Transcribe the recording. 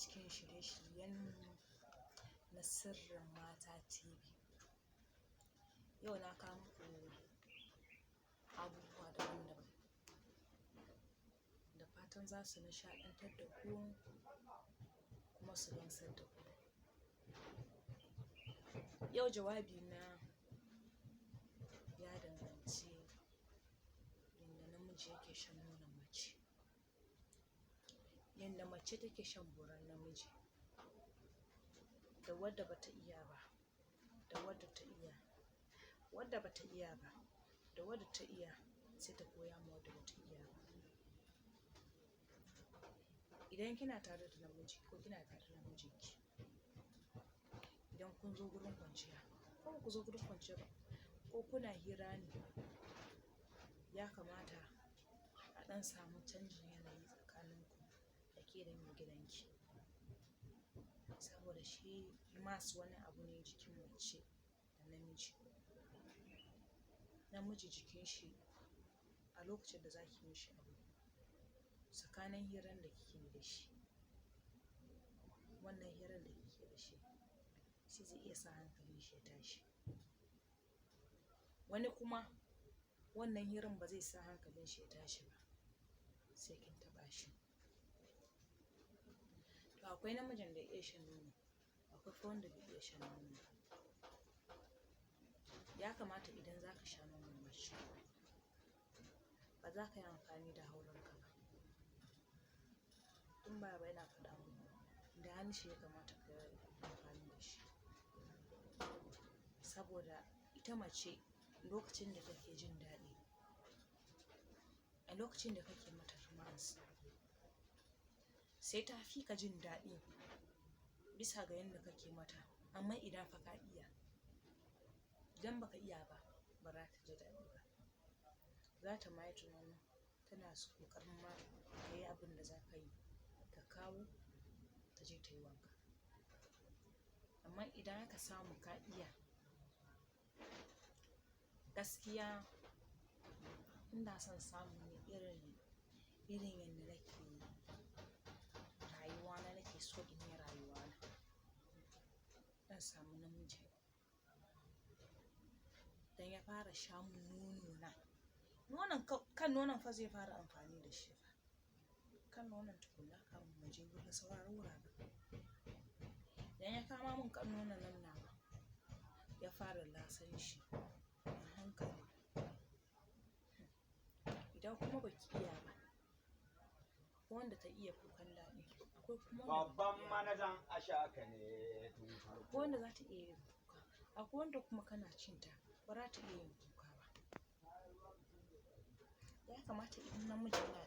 cikin shirye-shiryen na Sirrin Mata TV. Yau na kawo muku abubuwa daban-daban da fatan za su nishaɗantar da ku kuma su gamsar da ku. Yau jawabi na ya danganci yadda namiji yake shan nonon mace, yadda mace take shan goran namiji, da wadda bata iya ba, da wadda ta iya, wadda bata iya ba, da wadda ta iya sai ta koya ma wadda bata iya ba. Idan kina tare da namiji ko kina tare da mijinki, idan kun zo gurin kwanciya ko baku zo gurin kwanciya ba, ko kuna hira ne, ya kamata a ɗan samu canjin yanayi tsakaninku da ke da mai gidanki, saboda shi mas wani abu ne jikin mace da namiji. Namiji jikin shi a lokacin da za ki mishi abu, tsakanin hirar da kike da shi, wannan hirar da kike da shi zai iya sa hankalin shi ya tashi. Wani kuma wannan hirar ba zai sa hankalin shi ya tashi ba sai kin taɓa shi. To akwai namijin da ya iya shan nono, akwai kuma wanda bai iya shan nono ba. Ya kamata idan za ka sha nonon mace, ba za ka yi amfani da haularka ba. Tun baba yana faɗa mun da hannun ya kamata ka yi amfani da shi, saboda ita mace lokacin da take jin daɗi, a lokacin da kake mata romance, sai ta fi ka jin daɗi bisa ga yadda kake mata. Amma idan fa ka iya, idan baka iya ba, ba za ta ji daɗi ba. Za ta ma yi tunanin tana ƙoƙarin ma ka yi abin da za ka yi, ka kawo ta je ta yi wanka. Amma idan aka samu ka iya, gaskiya ina son samu ne irin yadda nake rayuwa na, nake so in yi rayuwa na. Zan samu namiji idan ya fara sha mun nono na, kan nonon fa zai fara amfani da shi fa, kan nonon tukunna kafin mu je wurin sauran wuraren. Idan ya kama mun kan nonon nan nawa, ya fara lasar shi a hankali. Idan kuma baki iya ba, akwai wanda ta iya kukan daɗi, akwai kuma babban manajan Ashaka ne, akwai wanda za ta iya yin kuka, akwai wanda kuma kana cin ta ba za ta iya yin kuka ba. Ya kamata idan namiji yana